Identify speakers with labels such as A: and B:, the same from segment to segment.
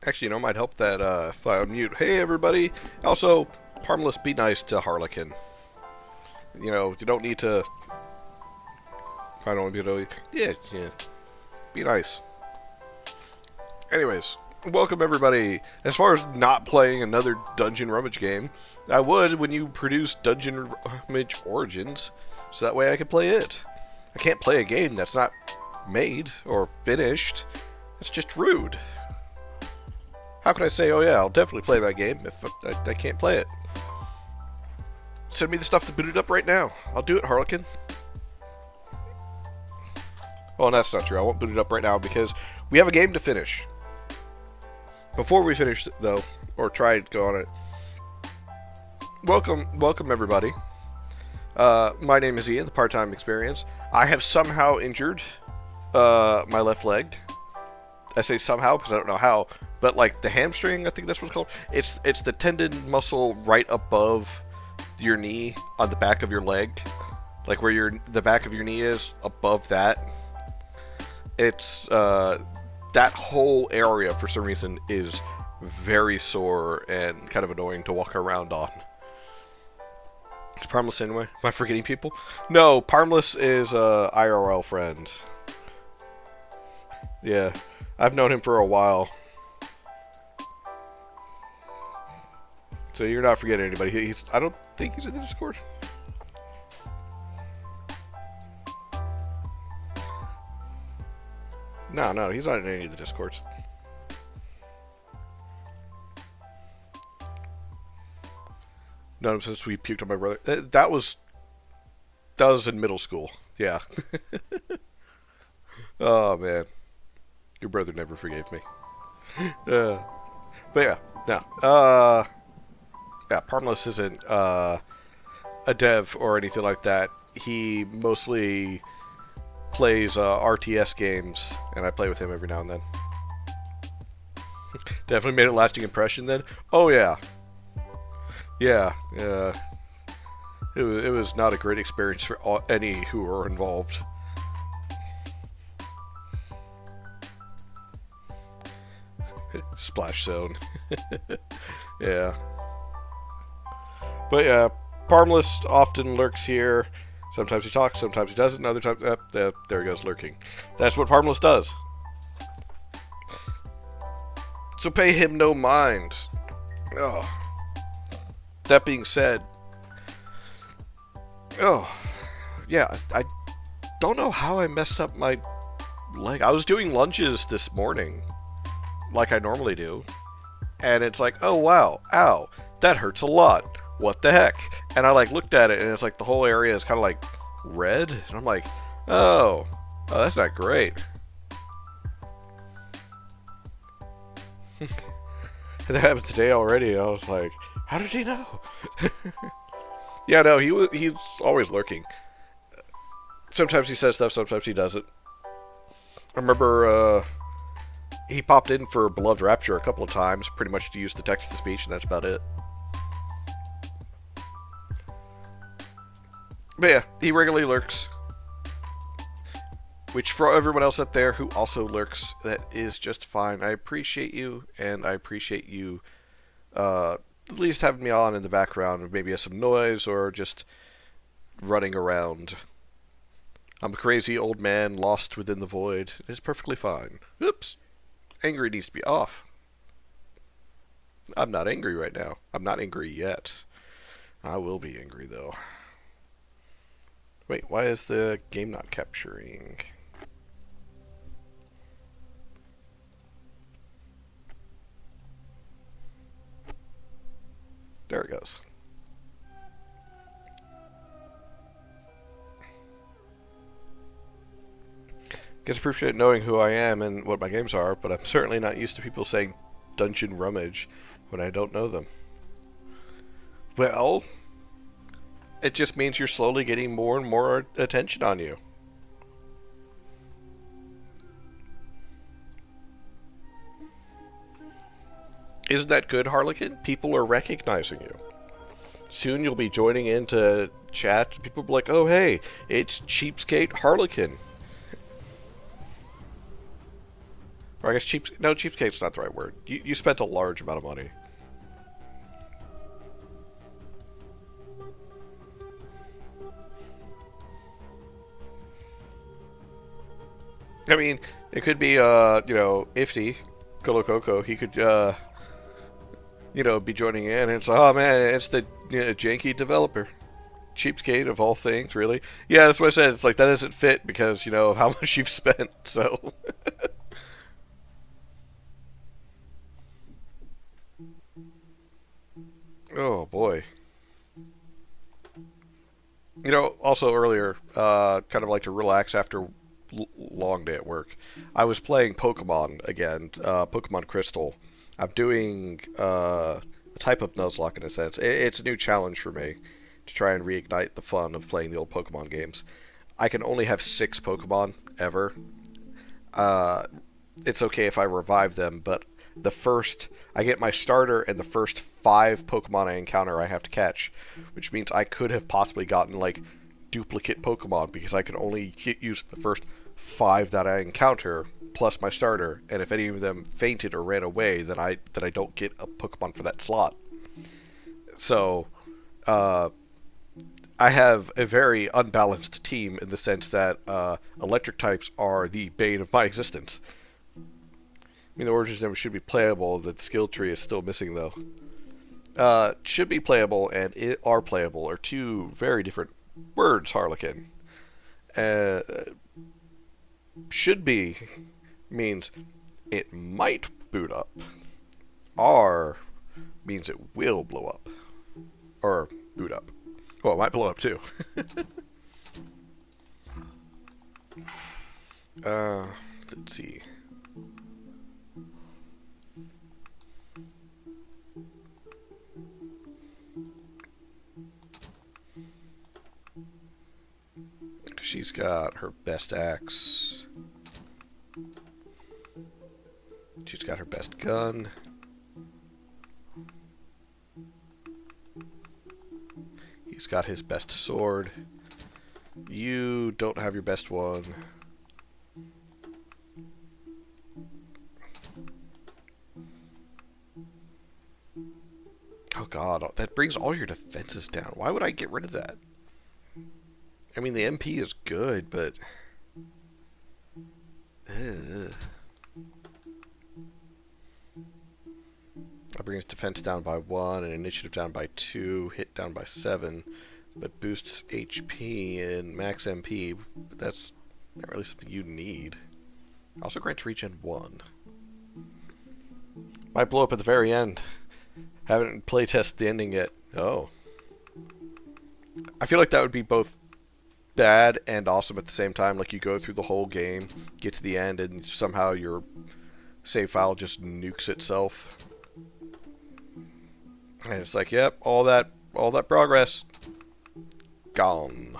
A: Actually, you know, it might help that if I unmute. Hey, everybody. Also, harmless, be nice to Harlequin. You know, you don't need to. I don't want to be. Yeah. Be nice. Anyways, welcome everybody. As far as not playing another Dungeon Rummage game, I would when you produce Dungeon Rummage Origins, so that way I could play it. I can't play a game that's not made or finished. It's just rude. How can I say, oh yeah, I'll definitely play that game if I can't play it? Send me the stuff to boot it up right now. I'll do it, Harlequin. Well, that's not true. I won't boot it up right now because we have a game to finish. Before we finish, though, or try to go on it, welcome everybody. My name is Ian, the Part-Time Experience. I have somehow injured my left leg. I say somehow because I don't know how, but like the hamstring, I think that's what it's called. It's the tendon muscle right above your knee on the back of your leg, like where the back of your knee is above that. It's that whole area for some reason is very sore and kind of annoying to walk around on. Is Parmless anyway? Am I forgetting people? No, Parmless is a IRL friend. Yeah, I've known him for a while. So you're not forgetting anybody. I don't think he's in the Discord. No, he's not in any of the Discords. Known him since we puked on my brother. That was in middle school. Yeah. Oh man, your brother never forgave me. But yeah, no. Yeah, Parmless isn't a dev or anything like that. He mostly plays RTS games, and I play with him every now and then. Definitely made a lasting impression then. Oh yeah. Yeah. It was not a great experience for any who were involved. Splash zone. Yeah. But yeah, Parmless often lurks here. Sometimes he talks, sometimes he doesn't, and other times... there he goes, lurking. That's what Parmless does. So pay him no mind. Oh. That being said... Oh. Yeah, I don't know how I messed up my leg. I was doing lunges this morning, like I normally do. And it's like, oh wow, ow, that hurts a lot. What the heck? And I like looked at it, and it's like the whole area is kind of like red, and I'm like, oh, that's not great. And that happened today already. And I was like, how did he know? Yeah, no, he's always lurking. Sometimes he says stuff, sometimes he doesn't. I remember he popped in for Beloved Rapture a couple of times, pretty much to use the text-to-speech, and that's about it. But yeah, he regularly lurks. Which, for everyone else out there who also lurks, that is just fine. I appreciate you, and I appreciate you at least having me on in the background, maybe some noise, or just running around. I'm a crazy old man lost within the void. It's perfectly fine. Oops. Angry needs to be off. I'm not angry right now. I'm not angry yet. I will be angry, though. Wait, why is the game not capturing? There it goes. Guess I appreciate knowing who I am and what my games are, but I'm certainly not used to people saying Dungeon Rummage when I don't know them. Well, it just means you're slowly getting more and more attention on you. Isn't that good, Harlequin? People are recognizing you. Soon you'll be joining into chat. People will be like, oh hey, it's Cheapskate Harlequin. Or I guess cheapskate's not the right word. You spent a large amount of money. I mean, it could be, Ifty, Coco, he could, be joining in, and it's, oh man, it's the janky developer. Cheapskate of all things, really. Yeah, that's what I said. It's like, that doesn't fit because, of how much you've spent, so. Oh, boy. Also earlier, kind of like to relax after long day at work. I was playing Pokemon again, Pokemon Crystal. I'm doing a type of Nuzlocke in a sense. It's a new challenge for me to try and reignite the fun of playing the old Pokemon games. I can only have 6 Pokemon ever. Uh, it's okay if I revive them, but I get my starter and the first 5 Pokemon I encounter I have to catch, which means I could have possibly gotten like duplicate Pokemon because I could only use the first 5 that I encounter plus my starter, and if any of them fainted or ran away, then I don't get a Pokemon for that slot. So, uh, I have a very unbalanced team in the sense that electric types are the bane of my existence. I mean, the origin gem should be playable. The skill tree is still missing, though. Should be playable and it are playable are two very different words, Harlequin. Uh, should be means it might boot up. R means it will blow up. Or boot up. Well, it might blow up too. uh, let's see. She's got her best axe. She's got her best gun. He's got his best sword. You don't have your best one. Oh god, that brings all your defenses down. Why would I get rid of that? I mean, the MP is good, but... Ugh. That brings defense down by 1 and initiative down by 2, hit down by 7, but boosts HP and max MP. But that's not really something you need. Also grants regen 1. Might blow up at the very end. Haven't playtested the ending yet. Oh. I feel like that would be both bad and awesome at the same time. Like, you go through the whole game, get to the end, and somehow your save file just nukes itself. And it's like, yep, all that progress gone.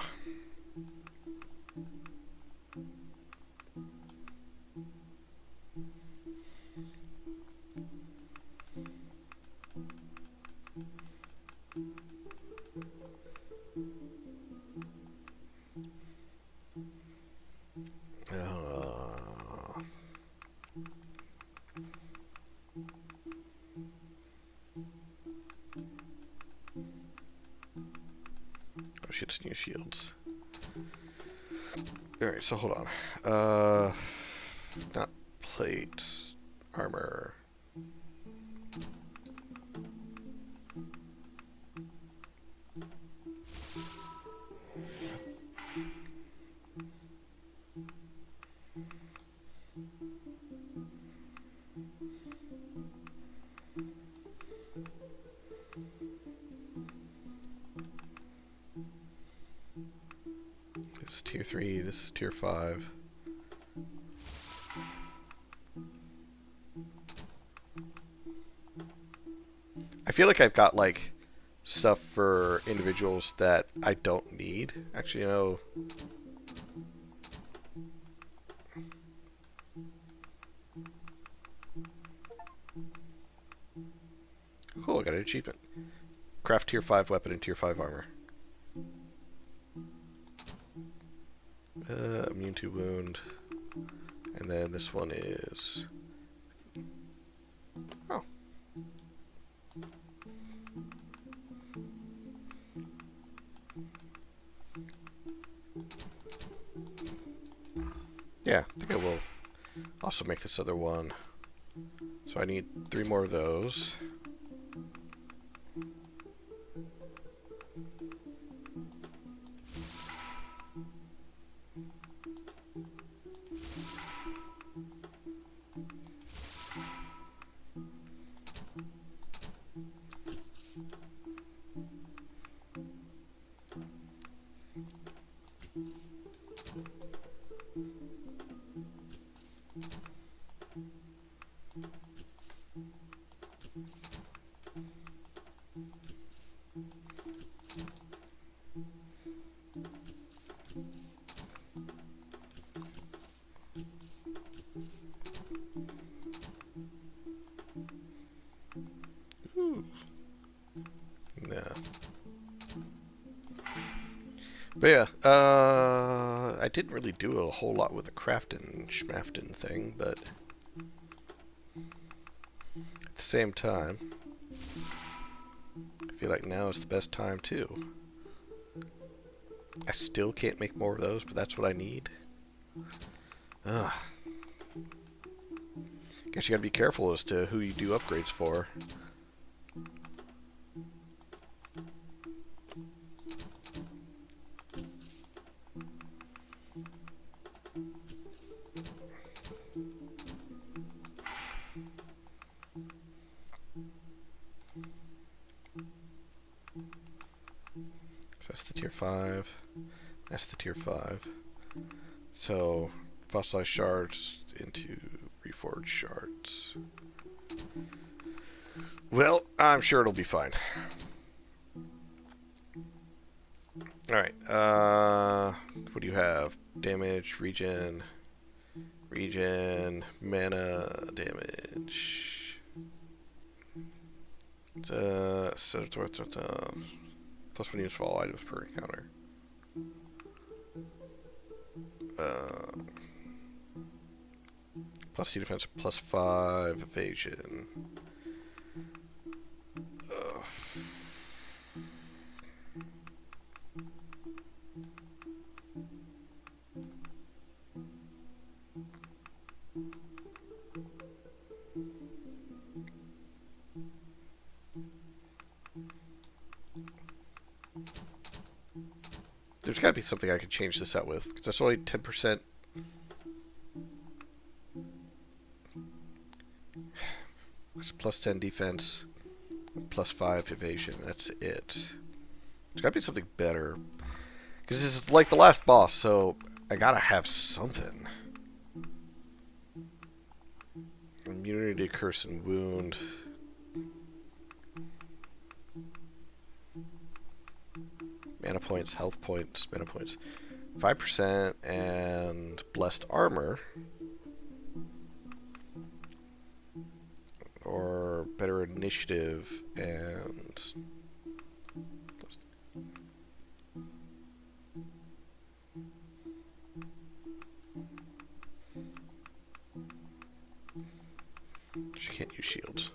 A: Oh shit, it's new shields. Alright, so hold on. Not plate. Armor. This is tier 3, this is tier 5. I feel like I've got, like, stuff for individuals that I don't need. Actually, cool, I got an achievement. Craft tier 5 weapon and tier 5 armor. Immune to wound. And then this one is Yeah, I think I will also make this other one. So I need 3 more of those. Ooh. No. But yeah, I didn't really do a whole lot with the crafting schmafting thing, but at the same time, I feel like now is the best time too. I still can't make more of those, but that's what I need. Ugh. Guess you gotta be careful as to who you do upgrades for. So that's the tier 5. That's the tier 5. So, fossilized shards into reforged shards. Well, I'm sure it'll be fine. Alright, what do you have? Damage, regen, mana, damage. Plus 1 use for all items per encounter. Plus C defense, plus 5 evasion. There's got to be something I could change this out with, because that's only 10%. It's plus 10 defense, plus 5 evasion. That's it. There's got to be something better. Because this is like the last boss, so I gotta have something. Immunity to curse and wound. Mana points, health points, mana points. 5% and blessed armor. Or better initiative and... She can't use shields.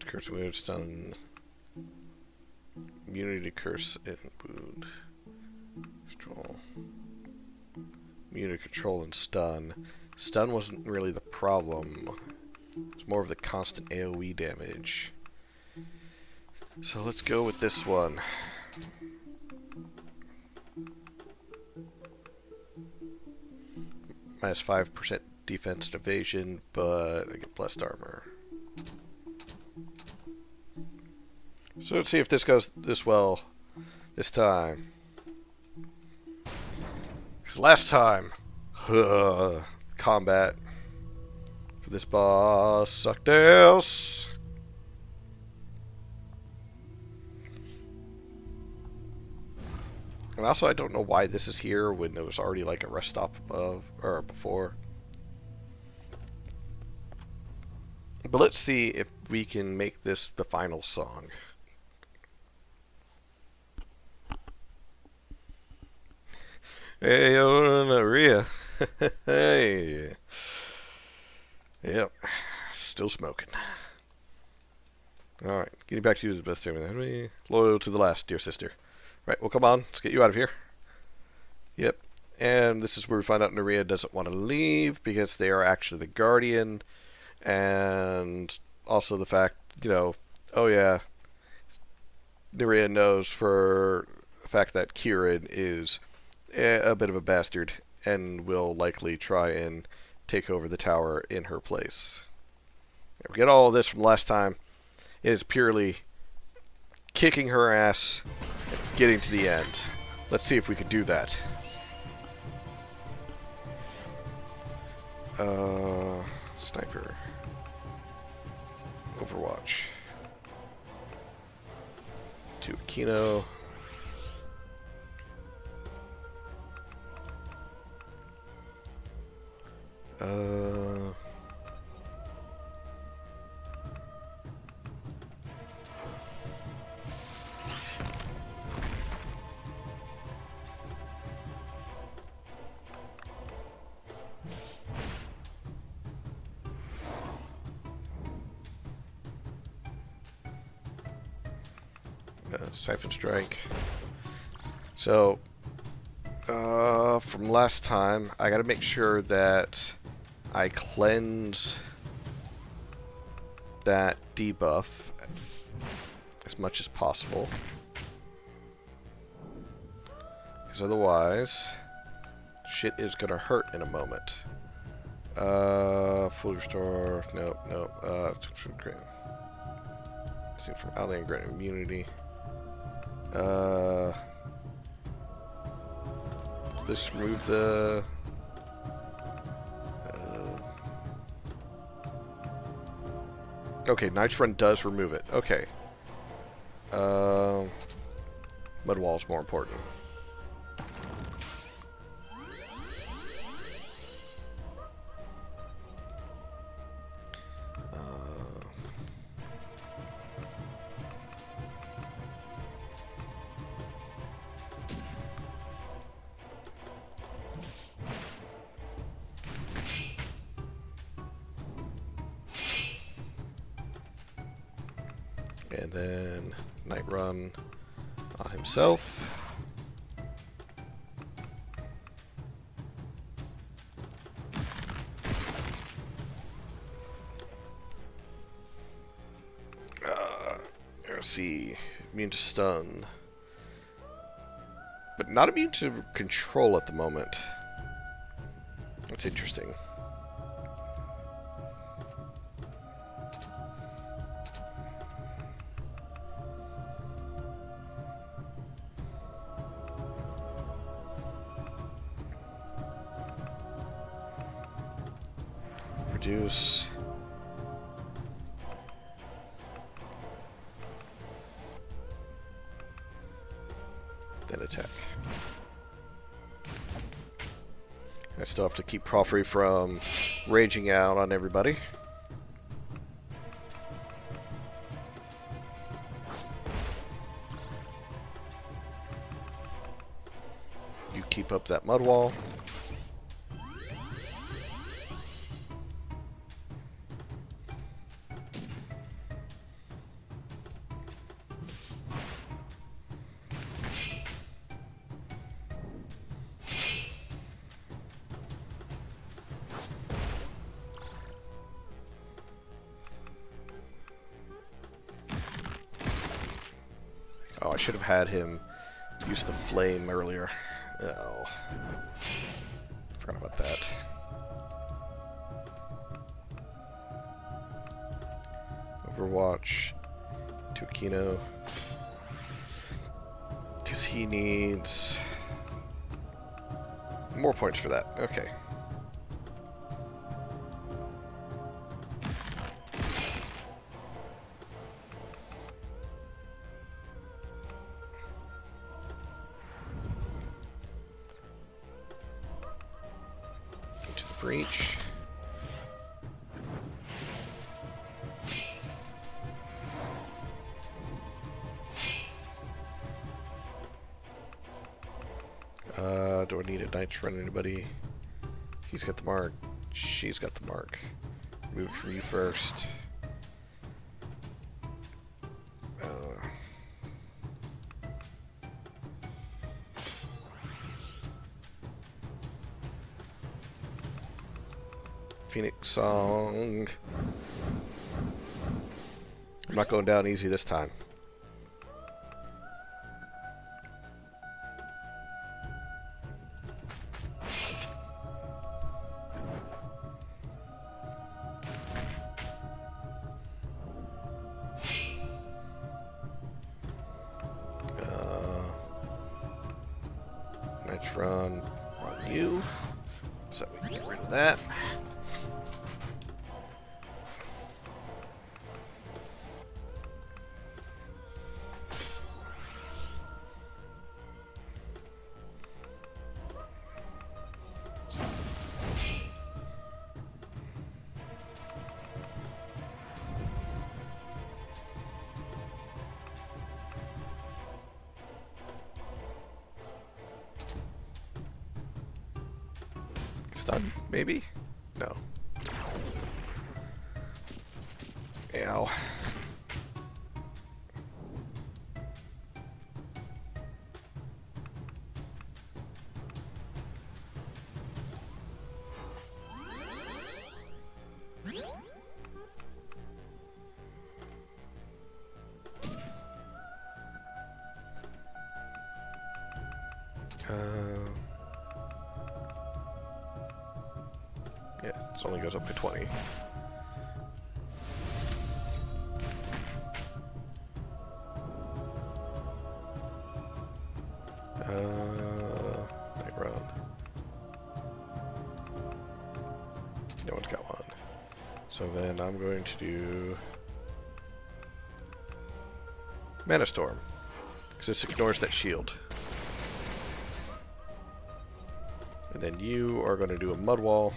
A: Curse and wound, stun. Immunity to curse and wound. Control. Immunity to control and stun. Stun wasn't really the problem. It's more of the constant AoE damage. So let's go with this one. Minus 5% defense and evasion, but I get blessed armor. So let's see if this goes this well this time. Because last time, combat for this boss sucked ass. And also, I don't know why this is here when there was already like a rest stop above or before. But let's see if we can make this the final song. Hey, oh, no, Rhea. Hey. Yep. Still smoking. Alright, getting back to you is the best thing. Loyal to the last, dear sister. Right, well, come on. Let's get you out of here. Yep. And this is where we find out Nerea doesn't want to leave because they are actually the Guardian. And also the fact, oh yeah, Nerea knows for the fact that Kieran is a bit of a bastard and will likely try and take over the tower in her place. We get all of this from last time. It is purely kicking her ass and getting to the end. Let's see if we can do that. Sniper. Overwatch. To Aquino. Siphon Strike. So, from last time, I gotta make sure that I cleanse that debuff as much as possible. Because otherwise, shit is gonna hurt in a moment. Full restore. Nope. From Outland grant immunity. Let's remove the. Okay, Night's Run does remove it. Okay. Mud Wall is more important. And then Night Run on himself. Let's see. Immune to stun. But not immune to control at the moment. That's interesting. Reduce. Then attack. I still have to keep Profrey from raging out on everybody. You keep up that mud wall. Oh, I should have had him use the flame earlier. Oh. Forgot about that. Overwatch to Aquino. Because he needs more points for that. Okay. Breach. Do I need a Knights Run anybody? He's got the mark. She's got the mark. Move it from you first. Phoenix Song. I'm not going down easy this time. Let's run on you, so we can get rid of that. Stun, maybe? No. Ow. Yeah, it only goes up to 20. Night Run. No one's got one. So then I'm going to do Mana Storm, because this ignores that shield. And then you are going to do a Mud Wall.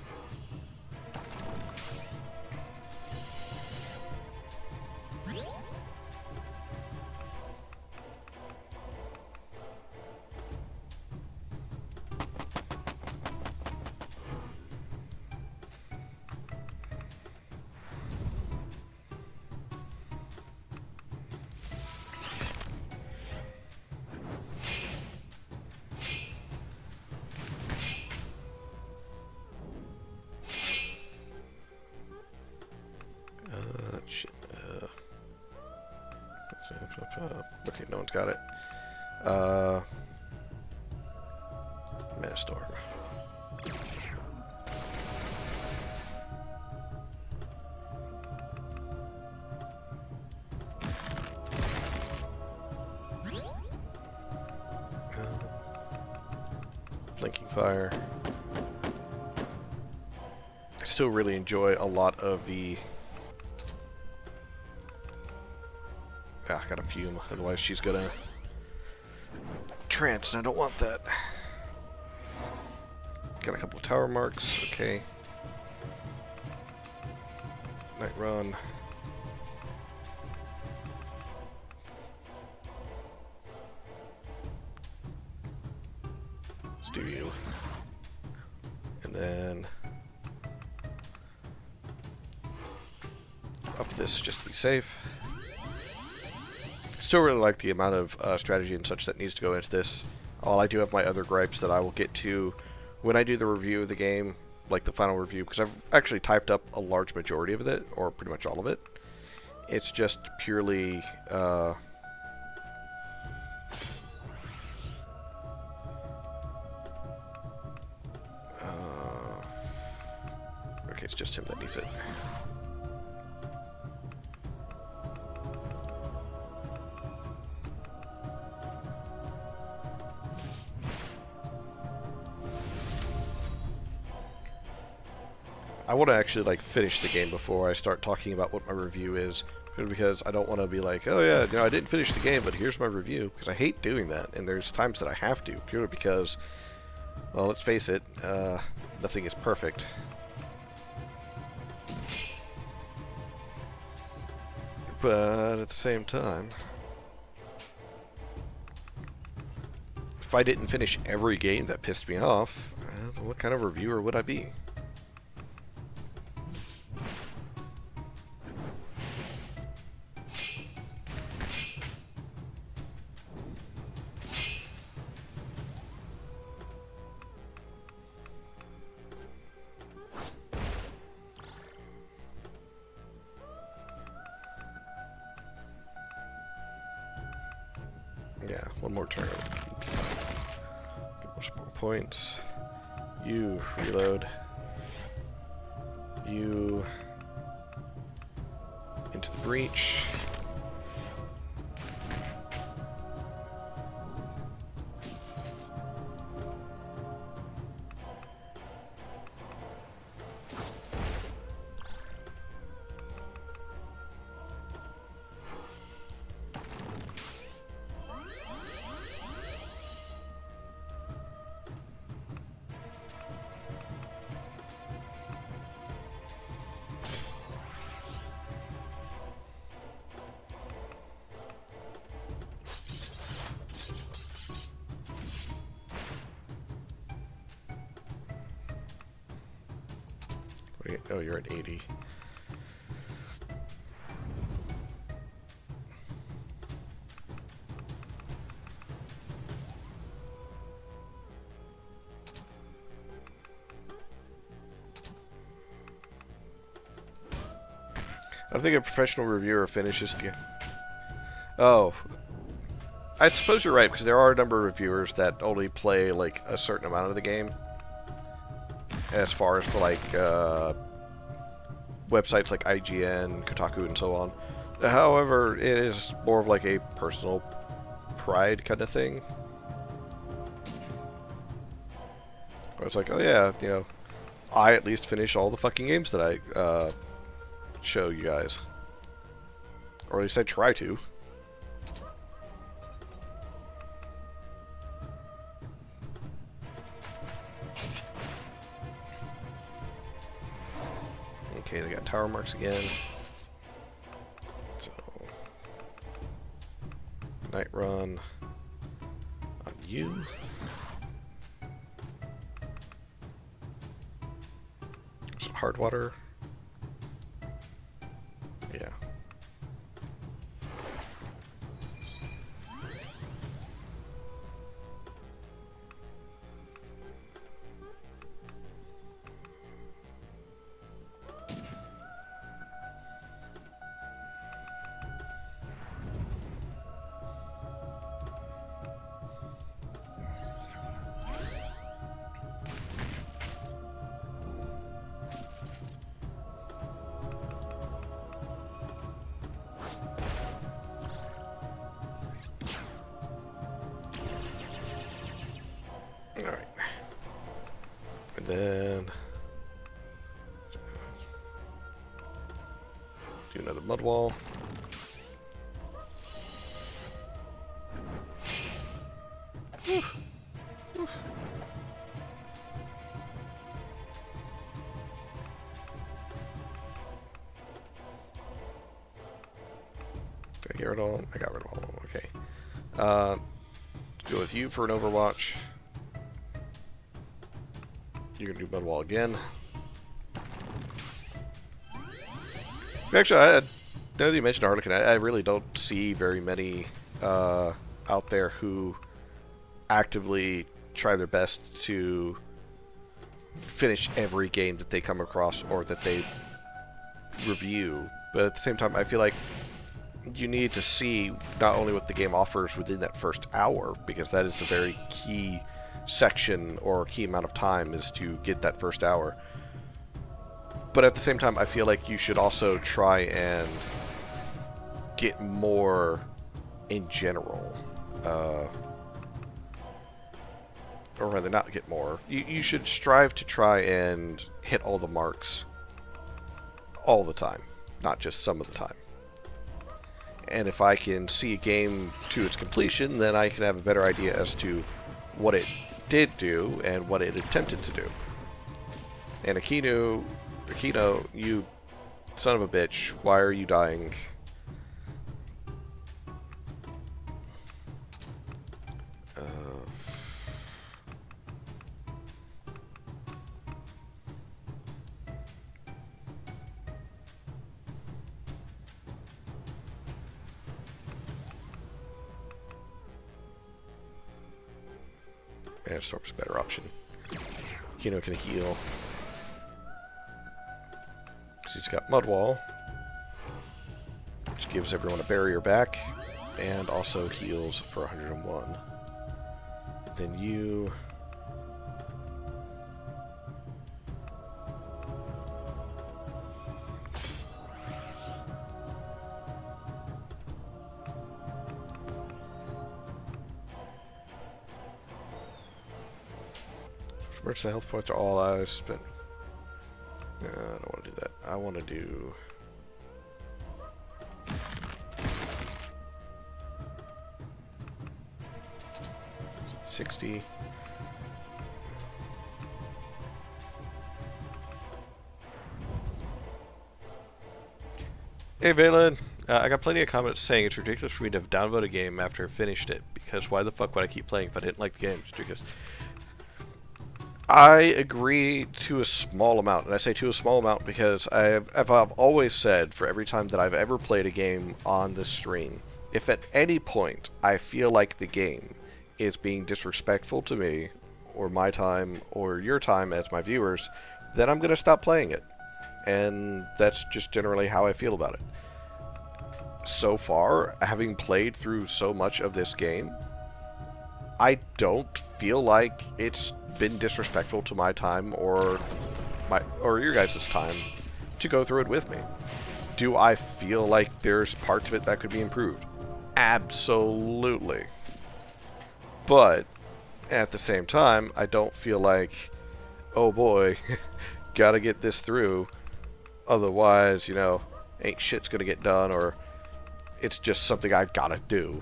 A: Okay, no one's got it. Mana Storm. Flanking Fire. I still really enjoy a lot of the... Ah, I got a fume, otherwise she's gonna trance, and I don't want that. Got a couple of tower marks, okay. Night Run. Let's do you. And then up this just to be safe. Still really like the amount of strategy and such that needs to go into this. I do have my other gripes that I will get to when I do the review of the game, like the final review, because I've actually typed up a large majority of it, or pretty much all of it. It's just purely... okay, it's just him that needs it. I want to actually like finish the game before I start talking about what my review is, because I don't want to be like, oh yeah, I didn't finish the game, but here's my review, because I hate doing that, and there's times that I have to, purely because, well, let's face it, nothing is perfect. But at the same time, if I didn't finish every game that pissed me off, what kind of reviewer would I be? Yeah, one more turn. Get more points. You reload. You into the breach. Wait, oh, you're at 80. I don't think a professional reviewer finishes the game. Oh, I suppose you're right, because there are a number of reviewers that only play like a certain amount of the game. As far as for like websites like IGN, Kotaku, and so on. However, it is more of like a personal pride kind of thing. Where it's like, oh yeah, you know, I at least finish all the fucking games that I show you guys. Or at least I try to. Okay, they got tower marks again. So, night run on you. Some hard water. Yeah. Alright. And then do another mud wall. Whew. Whew. Did I get rid of all? I got rid of all of them. Okay. Let's go with you for an Overwatch. You're gonna do mud wall again. Actually, now that you mentioned Harlequin, I really don't see very many out there who actively try their best to finish every game that they come across or that they review. But at the same time, I feel like you need to see not only what the game offers within that first hour, because that is the very key section or key amount of time is to get that first hour. But at the same time, I feel like you should also try and get more in general. Or rather, not get more. You should strive to try and hit all the marks all the time, not just some of the time. And if I can see a game to its completion, then I can have a better idea as to what it did do and what it attempted to do. And Aquino, you son of a bitch, why are you dying? And Storm's a better option. Kino can heal. So he's got Mud Wall, which gives everyone a barrier back, and also heals for 101. Then you... Merge the health points to all eyes. Spend. No, I don't want to do that. I want to do. 60. Hey Valen, I got plenty of comments saying it's ridiculous for me to downvote a game after I finished it, because why the fuck would I keep playing if I didn't like the game? It's ridiculous. I agree to a small amount, and I say to a small amount because I've always said for every time that I've ever played a game on this stream, if at any point I feel like the game is being disrespectful to me, or my time, or your time as my viewers, then I'm going to stop playing it. And that's just generally how I feel about it. So far, having played through so much of this game, I don't feel like it's been disrespectful to my time or your guys' time to go through it with me. Do I feel like there's parts of it that could be improved? Absolutely. But at the same time, I don't feel like, oh boy, gotta get this through, otherwise, you know, ain't shit's gonna get done, or it's just something I gotta do.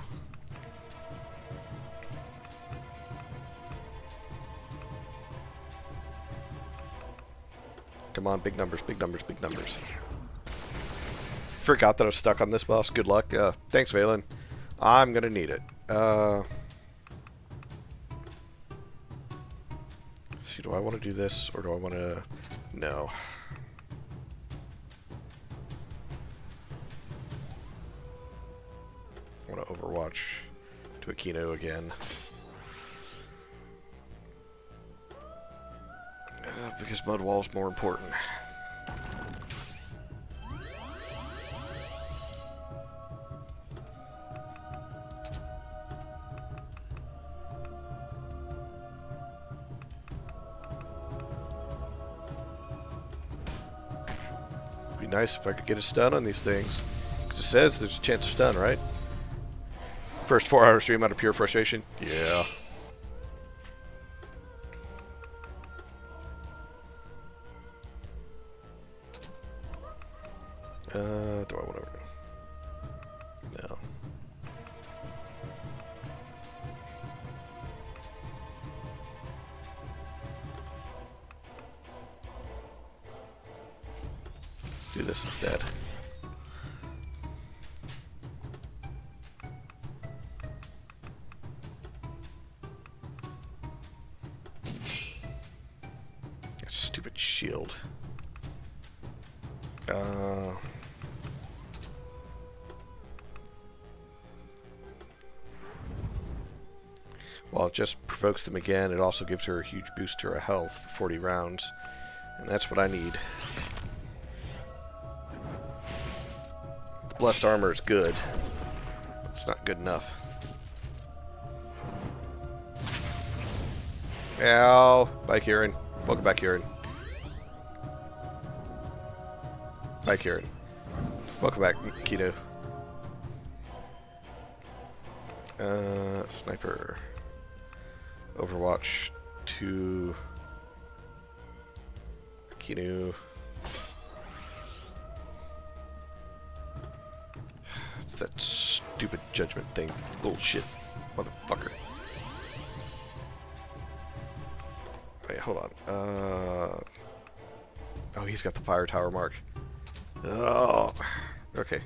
A: Come on, big numbers, big numbers, big numbers. Forgot that I was stuck on this boss. Good luck. Thanks, Valen. I'm gonna need it. Let's see, do I want to do this, or do I want to... No. I want to Overwatch to Aquino again. Because Mud Wall's more important. It'd be nice if I could get a stun on these things. Because it says there's a chance of stun, right? First 4-hour stream out of pure frustration? Yeah. Do I want to... No. Do this instead. Stupid shield. While it just provokes them again, it also gives her a huge boost to her health for 40 rounds. And that's what I need. Blessed armor is good. It's not good enough. Ow! Bye, Kieran. Welcome back, Kieran. Bye, Kieran. Welcome back, Keto. Sniper. Overwatch to Kinu. It's that stupid judgment thing. Bullshit. Motherfucker. Wait, hold on. Oh, he's got the fire tower mark. Oh, okay.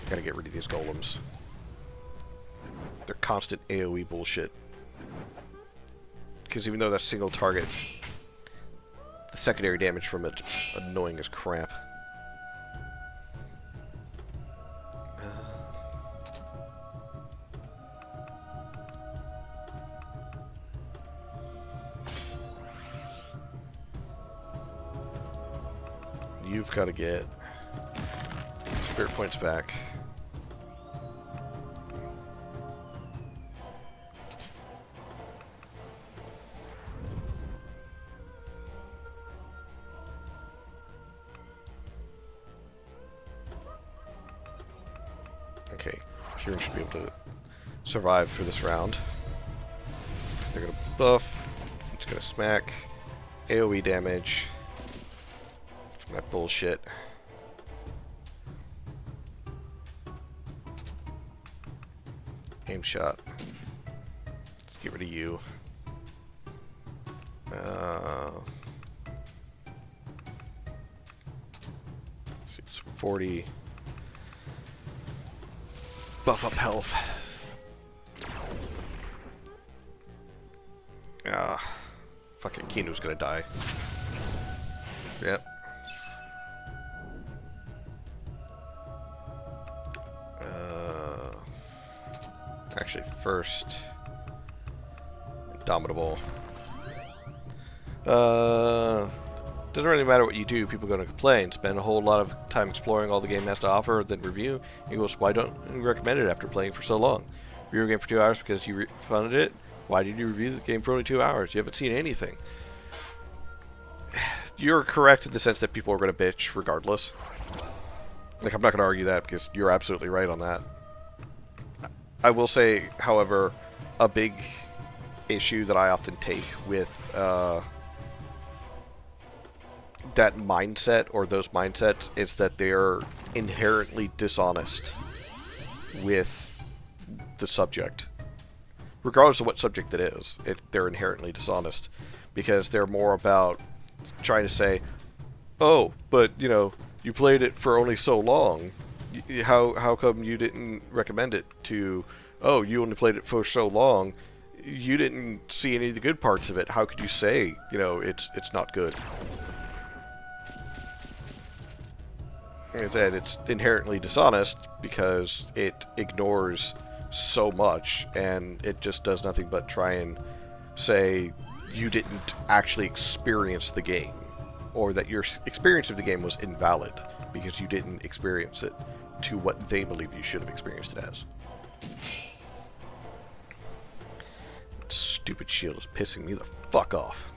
A: Gotta get rid of these golems. They're constant AoE bullshit. Because even though that's single target, the secondary damage from it's annoying as crap. You've got to get spirit points back. Okay, Kieran should be able to survive for this round. They're going to buff. It's going to smack. AoE damage. From that bullshit. Aim shot. Let's get rid of you. It's 40. Buff up health. Fucking Kinu's gonna die. Yep. Actually, first, Indomitable. Doesn't really matter what you do, people are going to complain. Spend a whole lot of time exploring all the game has to offer, then review. Equals, why don't you recommend it after playing for so long? Review a game for 2 hours because you funded it? Why did you review the game for only 2 hours? You haven't seen anything. You're correct in the sense that people are going to bitch regardless. Like, I'm not going to argue that because you're absolutely right on that. I will say, however, a big issue that I often take with that mindset or those mindsets is that they're inherently dishonest with the subject. Regardless of what subject it is, they're inherently dishonest because they're more about trying to say, oh, but, you know, you played it for only so long. How come you didn't recommend it to, oh, you only played it for so long, you didn't see any of the good parts of it. How could you say, you know, it's not good? Like I said, it's inherently dishonest because it ignores so much and it just does nothing but try and say you didn't actually experience the game or that your experience of the game was invalid because you didn't experience it to what they believe you should have experienced it as. Stupid shield is pissing me the fuck off.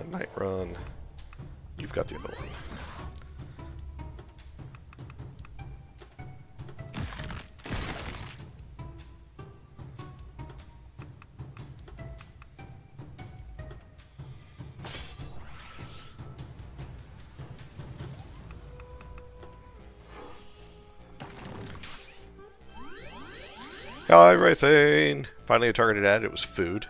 A: Night Run. You've got the other one. Everything! Finally a targeted ad, it was food.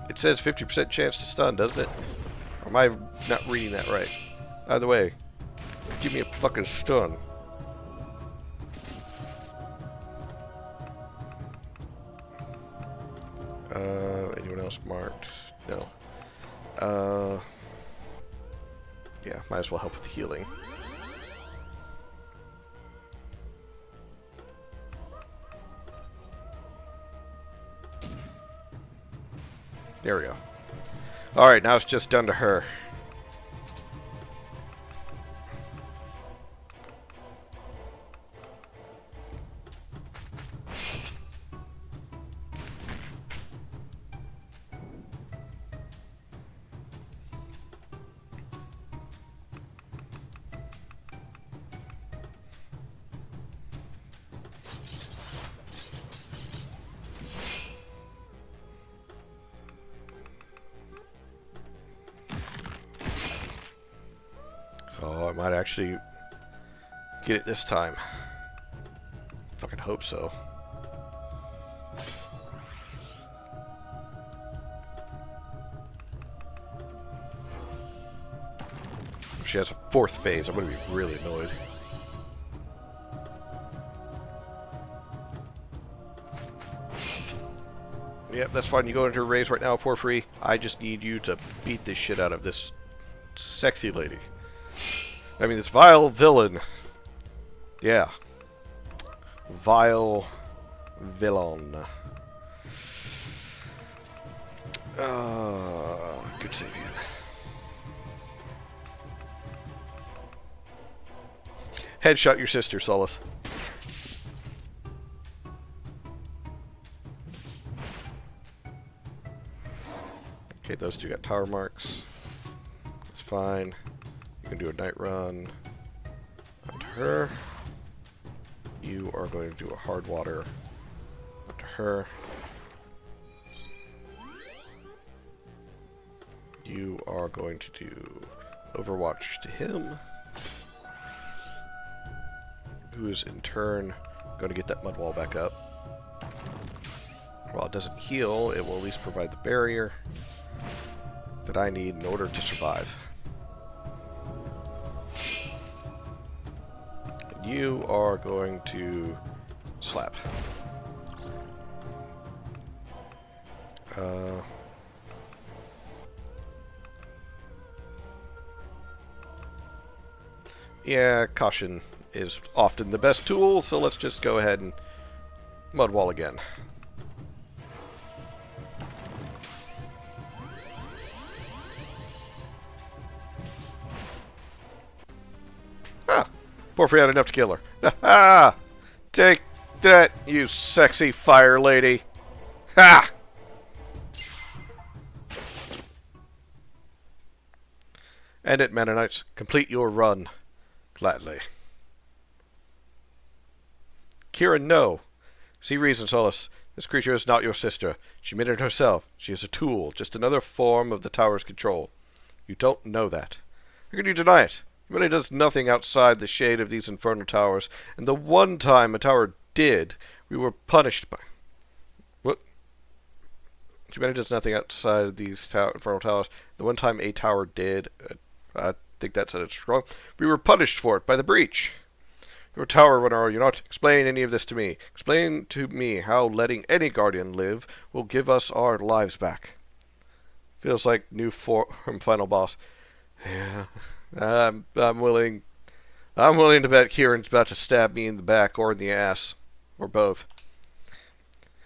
A: It says 50% chance to stun, doesn't it? Or am I not reading that right? Either way, give me a fucking stun. Anyone else marked? No. Yeah, might as well help with the healing. There we go. Alright, now it's just done to her. Oh, I might actually get it this time. hope so. If she has a 4th phase, I'm going to be really annoyed. Yep, that's fine. You go into a race right now, Porphyry. I just need you to beat the shit out of this sexy lady. I mean, this vile villain. Yeah. Vile villain. Good save, Ian. Headshot your sister, Solus. Okay, those two got tower marks. That's fine. You can do a night run onto her. You are going to do a hard water onto her. You are going to do Overwatch to him, who is in turn going to get that mud wall back up. While it doesn't heal, it will at least provide the barrier that I need in order to survive. And you are going to slap. Yeah, caution is often the best tool, so let's just go ahead and mud wall again. Ah! Porphyry had enough to kill her. Ah! Take that, you sexy fire lady! Ha! End it, Mennonites. Complete your run. Gladly. Kieran, no. See reason, Solus. This creature is not your sister. She made it herself. She is a tool, just another form of the tower's control. You don't know that. How can you deny it? Humanity does nothing outside the shade of these infernal towers, and the one time a tower did, we were punished by... What? Humanity does nothing outside of these infernal towers. The one time a tower did... I think that said it's wrong. We were punished for it by the breach. Your tower runner, are you not? Explain any of this to me. Explain to me how letting any guardian live will give us our lives back. Feels like new form final boss. Yeah, I'm willing to bet Kieran's about to stab me in the back or in the ass, or both.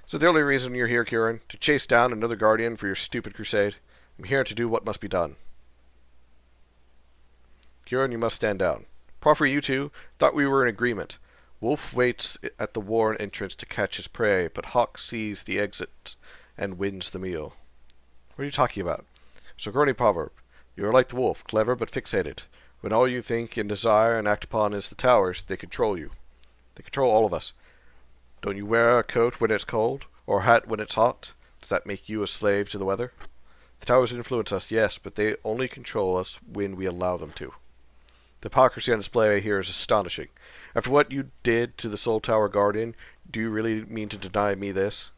A: So the only reason you're here, Kieran, to chase down another guardian for your stupid crusade? I'm here to do what must be done. Kieran, you must stand down. Porphyry, you two, thought we were in agreement. Wolf waits at the warren entrance to catch his prey, but Hawk sees the exit and wins the meal. What are you talking about? It's a Grony proverb. You are like the wolf, clever but fixated. When all you think and desire and act upon is the towers, they control you. They control all of us. Don't you wear a coat when it's cold, or a hat when it's hot? Does that make you a slave to the weather? The towers influence us, yes, but they only control us when we allow them to. The hypocrisy on display here is astonishing. After what you did to the Soul Tower Guardian, do you really mean to deny me this?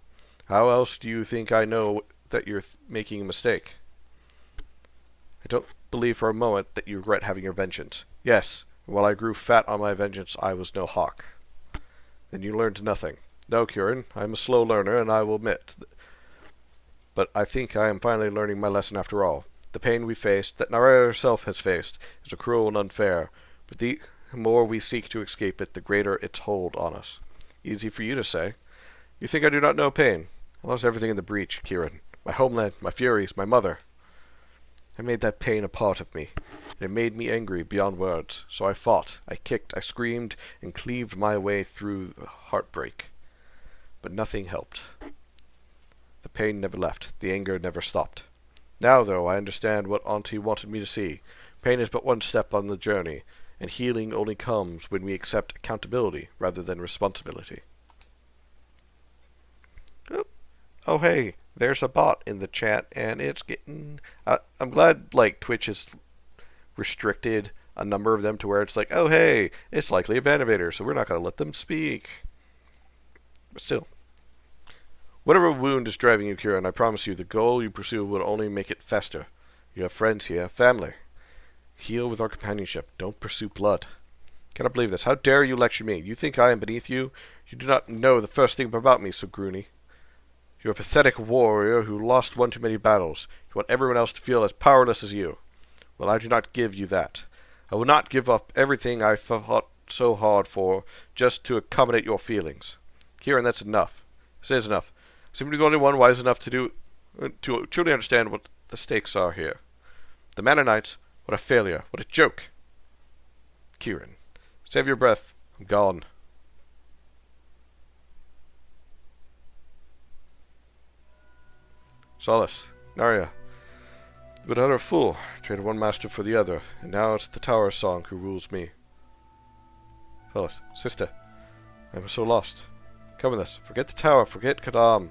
A: How else do you think I know that you're making a mistake? I don't believe for a moment that you regret having your vengeance. Yes, while I grew fat on my vengeance, I was no hawk. Then you learned nothing. No, Kieran, I am a slow learner, and I will admit. But I think I am finally learning my lesson after all. The pain we faced, that Naraya herself has faced, is cruel and unfair, but the more we seek to escape it, the greater its hold on us. Easy for you to say. You think I do not know pain? I lost everything in the breach, Kieran. My homeland, my furies, my mother. I made that pain a part of me, and it made me angry beyond words. So I fought, I kicked, I screamed, and cleaved my way through the heartbreak. But nothing helped. The pain never left, the anger never stopped. Now, though, I understand what Auntie wanted me to see. Pain is but one step on the journey, and healing only comes when we accept accountability rather than responsibility. Oh hey, there's a bot in the chat, and it's getting... I'm glad, like, Twitch has restricted a number of them to where it's like, oh hey, it's likely a ban invader, so we're not going to let them speak. But still. Whatever wound is driving you, Kieran, I promise you the goal you pursue will only make it fester. You have friends here, family. Heal with our companionship. Don't pursue blood. Cannot believe this. How dare you lecture me? You think I am beneath you? You do not know the first thing about me, so Groony. You're a pathetic warrior who lost one too many battles. You want everyone else to feel as powerless as you. Well, I do not give you that. I will not give up everything I fought so hard for just to accommodate your feelings. Kieran, that's enough. This is enough. I seem to be the only one wise enough to truly understand what the stakes are here. The Manor Knights, what a failure, what a joke. Kieran, save your breath. I'm gone. Solas, Narya, but utter fool. Traded one master for the other, and now it's the Tower Song who rules me. Fellas, sister, I am so lost. Come with us. Forget the tower, forget Kadam.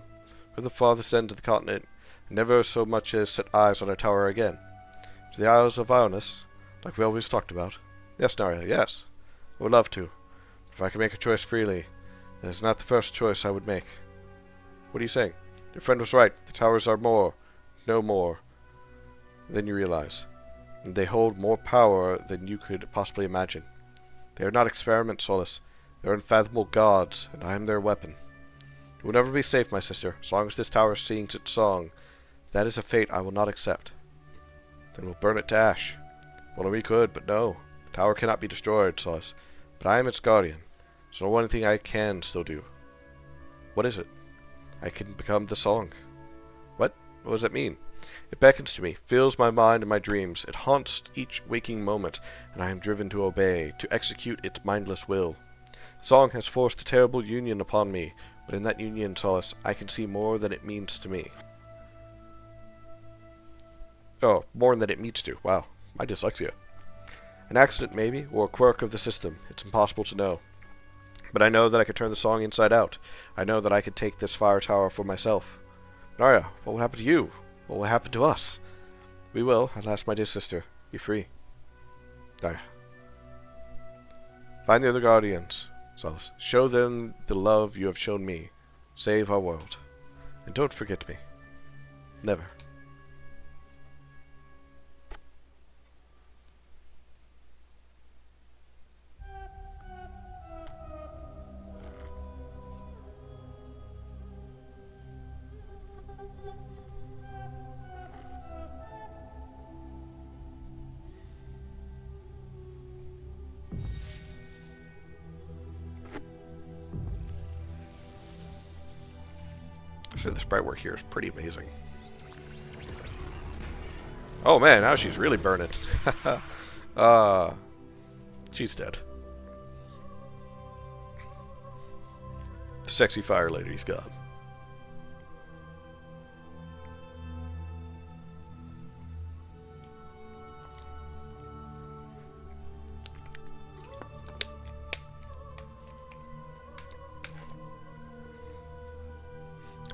A: From the farthest end of the continent, and never so much as set eyes on our tower again. To the Isles of Ionis, like we always talked about. Yes, Narya, yes. I would love to. If I could make a choice freely, that is not the first choice I would make. What are you saying? Your friend was right. The towers are no more than you realize. And they hold more power than you could possibly imagine. They are not experiments, Solas. They are unfathomable gods, and I am their weapon. You will never be safe, my sister, as long as this tower sings its song. That is a fate I will not accept. Then we'll burn it to ash. Well, we could, but no. The tower cannot be destroyed, Solas. But I am its guardian. So one thing I can still do. What is it? I can become the song. What? What does that mean? It beckons to me, fills my mind and my dreams. It haunts each waking moment, and I am driven to obey, to execute its mindless will. The song has forced a terrible union upon me, but in that union, Solas, I can see more than it means to me. Oh, more than it means to. Wow, my dyslexia. An accident, maybe, or a quirk of the system. It's impossible to know. But I know that I could turn the song inside out. I know that I could take this fire tower for myself. Narya, what will happen to you? What will happen to us? We will, at last, my dear sister, be free. Narya. Find the other guardians, Solas. Show them the love you have shown me. Save our world. And don't forget me. Never. So the sprite work here is pretty amazing. Oh man, now she's really burning. She's dead. The sexy fire lady's gone.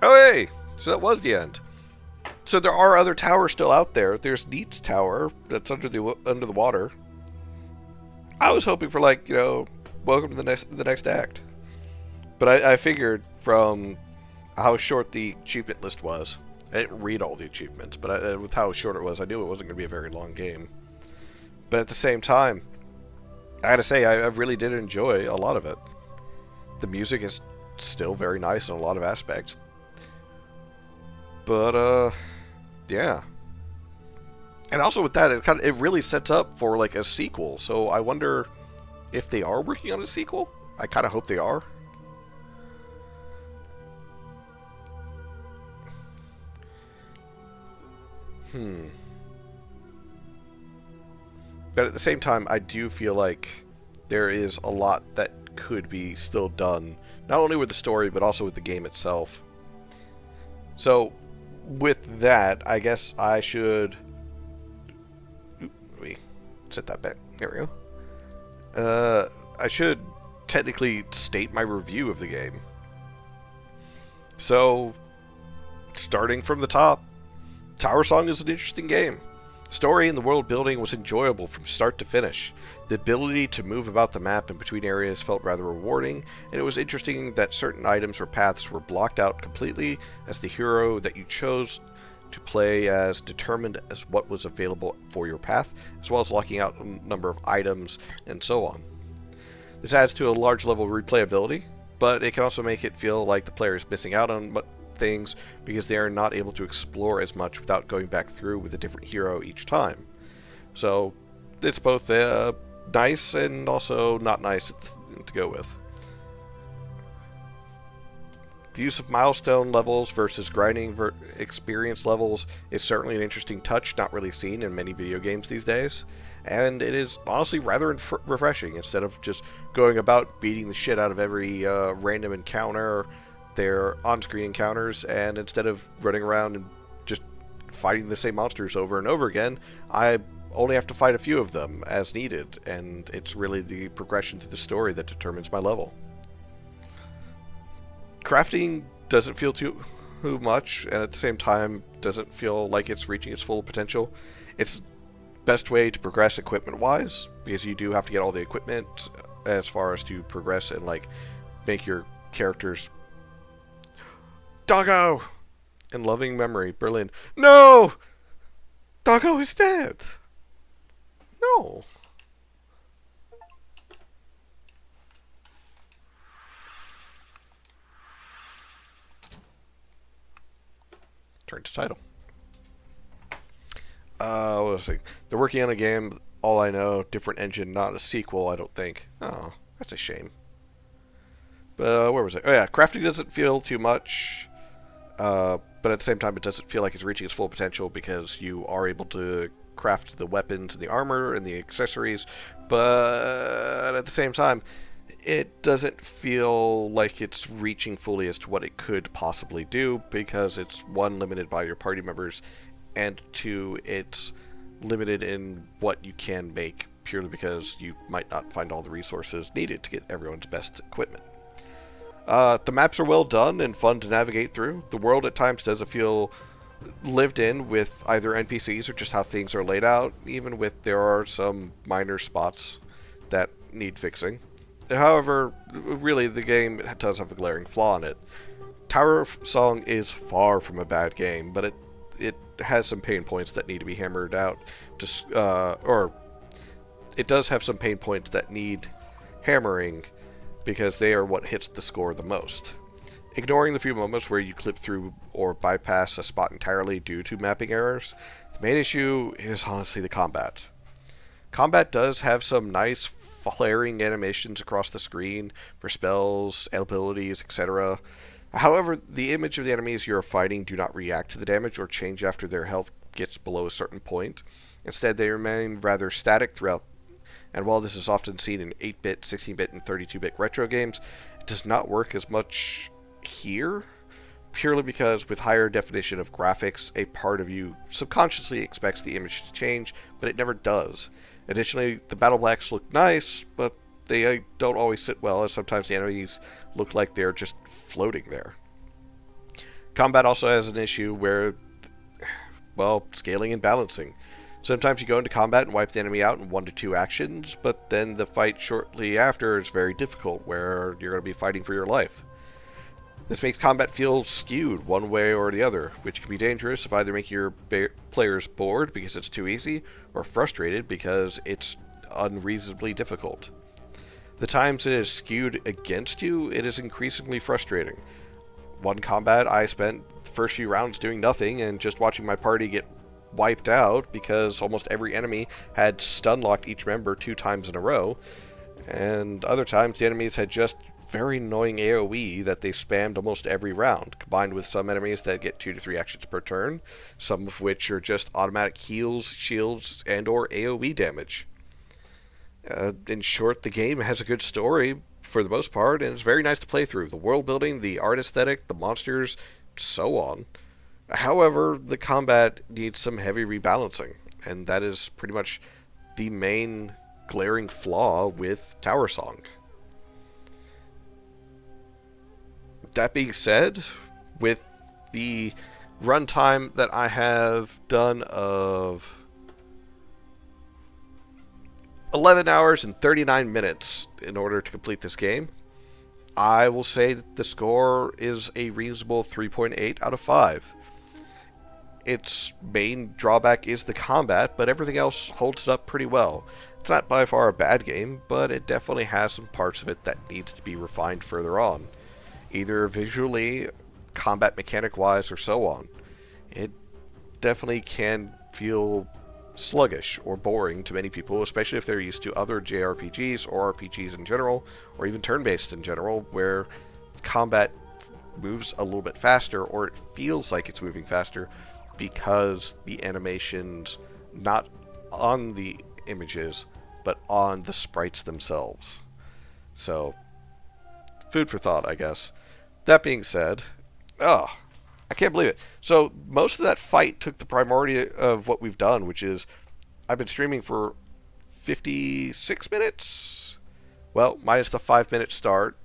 A: Oh hey! So that was the end. So there are other towers still out there. There's Neat's tower that's under the water. I was hoping for, like, you know, welcome to the next act. But I figured from how short the achievement list was, I didn't read all the achievements, but with how short it was, I knew it wasn't going to be a very long game. But at the same time, I gotta say, I really did enjoy a lot of it. The music is still very nice in a lot of aspects. But, yeah. And also with that, it really sets up for, like, a sequel. So I wonder if they are working on a sequel. I kind of hope they are. But at the same time, I do feel like there is a lot that could be still done. Not only with the story, but also with the game itself. So, with that, I guess I should... Let me set that back. There we go. I should technically state my review of the game. So, starting from the top, Tower Song is an interesting game. Story and the world building was enjoyable from start to finish. The ability to move about the map and between areas felt rather rewarding, and it was interesting that certain items or paths were blocked out completely, as the hero that you chose to play as determined as what was available for your path, as well as locking out a number of items and so on. This adds to a large level of replayability, but it can also make it feel like the player is missing out on things because they are not able to explore as much without going back through with a different hero each time. So it's both nice and also not nice to go with. The use of milestone levels versus grinding experience levels is certainly an interesting touch not really seen in many video games these days, and it is honestly rather refreshing. Instead of just going about beating the shit out of every random encounter, their on-screen encounters, and instead of running around and just fighting the same monsters over and over again, I only have to fight a few of them as needed, and it's really the progression through the story that determines my level. Crafting doesn't feel too much, and at the same time doesn't feel like it's reaching its full potential. It's best way to progress equipment-wise, because you do have to get all the equipment as far as to progress and like make your characters. Doggo! In loving memory, Berlin. No! Doggo is dead! No. Turn to title. What was I saying? They're working on a game, all I know, different engine, not a sequel, I don't think. Oh, that's a shame. But where was it? Oh yeah, crafting doesn't feel too much. But at the same time, it doesn't feel like it's reaching its full potential because you are able to craft the weapons and the armor and the accessories, but at the same time, it doesn't feel like it's reaching fully as to what it could possibly do because it's, one, limited by your party members, and two, it's limited in what you can make purely because you might not find all the resources needed to get everyone's best equipment. The maps are well done and fun to navigate through. The world at times doesn't feel lived in with either NPCs or just how things are laid out, even with there are some minor spots that need fixing. However, really the game does have a glaring flaw in it. Tower Song is far from a bad game, but it has some pain points that need to be hammered out. Or it does have some pain points that need hammering because they are what hits the score the most. Ignoring the few moments where you clip through or bypass a spot entirely due to mapping errors, the main issue is honestly the combat. Combat does have some nice flaring animations across the screen for spells, abilities, etc. However, the image of the enemies you are fighting do not react to the damage or change after their health gets below a certain point. Instead, they remain rather static throughout, and while this is often seen in 8-bit, 16-bit, and 32-bit retro games, it does not work as much here, purely because with higher definition of graphics, a part of you subconsciously expects the image to change, but it never does. Additionally, the battle blacks look nice, but they don't always sit well, as sometimes the enemies look like they're just floating there. Combat also has an issue where, well, scaling and balancing. Sometimes you go into combat and wipe the enemy out in 1 to 2 actions, but then the fight shortly after is very difficult, where you're going to be fighting for your life. This makes combat feel skewed one way or the other, which can be dangerous if either making your players bored because it's too easy, or frustrated because it's unreasonably difficult. The times it is skewed against you, it is increasingly frustrating. One combat, I spent the first few rounds doing nothing and just watching my party get wiped out because almost every enemy had stun-locked each member 2 times in a row, and other times the enemies had just very annoying AoE that they spammed almost every round, combined with some enemies that get 2 to 3 actions per turn, some of which are just automatic heals, shields, and or AoE damage. In short, the game has a good story for the most part, and it's very nice to play through. The world building, the art aesthetic, the monsters, so on. However, the combat needs some heavy rebalancing, and that is pretty much the main glaring flaw with Tower Song. That being said, with the runtime that I have done of 11 hours and 39 minutes in order to complete this game. I will say that the score is a reasonable 3.8 out of 5. Its main drawback is the combat, but everything else holds up pretty well. It's not by far a bad game, but it definitely has some parts of it that needs to be refined further on, either visually, combat mechanic-wise, or so on. It definitely can feel sluggish or boring to many people, especially if they're used to other JRPGs or RPGs in general, or even turn-based in general, where combat moves a little bit faster, or it feels like it's moving faster because the animations, not on the images, but on the sprites themselves. So, food for thought, I guess. That being said, I can't believe it. So, most of that fight took the priority of what we've done, which is, I've been streaming for 56 minutes? Well, minus the 5-minute start.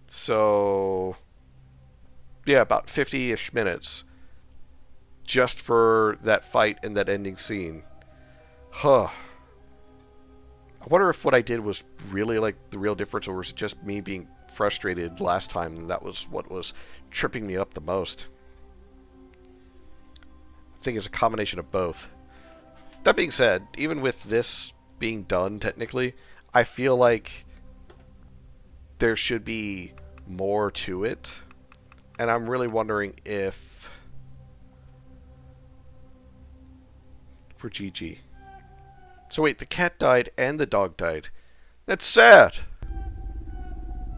A: So, yeah, about 50-ish minutes just for that fight and that ending scene. Huh. I wonder if what I did was really like the real difference, or was it just me being frustrated last time and that was what was tripping me up the most. I think it's a combination of both. That being said, even with this being done technically, I feel like there should be more to it. And I'm really wondering if for GG. So wait, the cat died and the dog died. That's sad.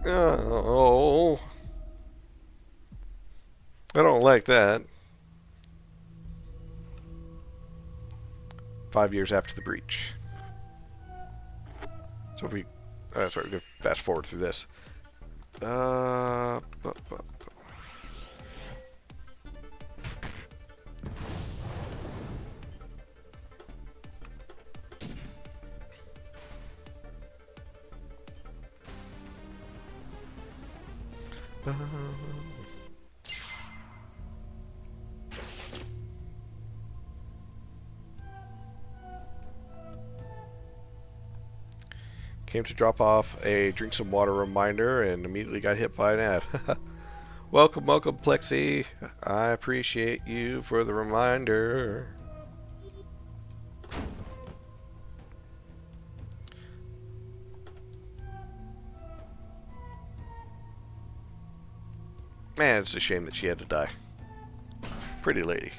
A: Oh, I don't like that. 5 years after the breach. So we, sorry, we're gonna fast forward through this. Came to drop off a drink some water reminder and immediately got hit by an ad. Welcome, welcome, Plexi. I appreciate you for the reminder. Man, it's a shame that she had to die. Pretty lady.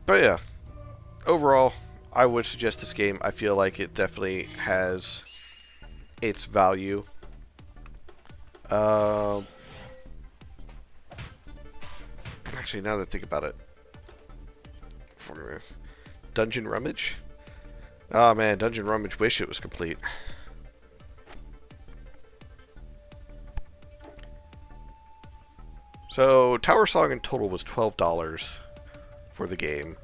A: But yeah, overall, I would suggest this game. I feel like it definitely has its value. Actually, now that I think about it, Dungeon Rummage? Oh man, Dungeon Rummage, wish it was complete. So, Tower Song in total was $12 for the game.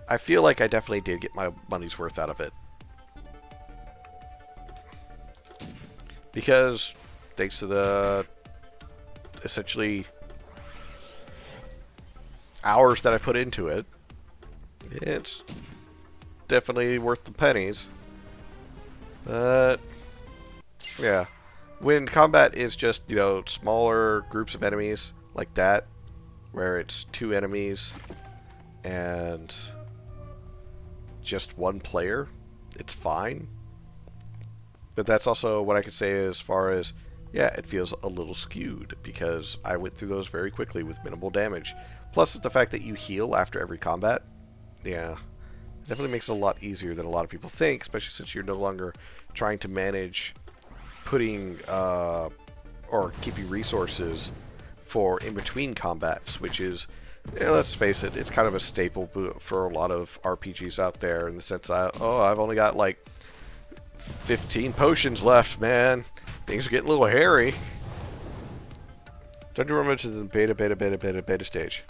A: I feel like I definitely did get my money's worth out of it. Because, thanks to the, essentially, hours that I put into it, it's definitely worth the pennies. But, yeah. When combat is just, you know, smaller groups of enemies like that, where it's 2 enemies and just 1 player, it's fine. But that's also what I could say as far as, yeah, it feels a little skewed because I went through those very quickly with minimal damage. Plus the fact that you heal after every combat, yeah, it definitely makes it a lot easier than a lot of people think, especially since you're no longer trying to manage putting or keeping resources for in between combats, which is, yeah, let's face it, it's kind of a staple for a lot of RPGs out there in the sense that, oh, I've only got like 15 potions left, man. Things are getting a little hairy. Dungeon Rummage is in beta stage.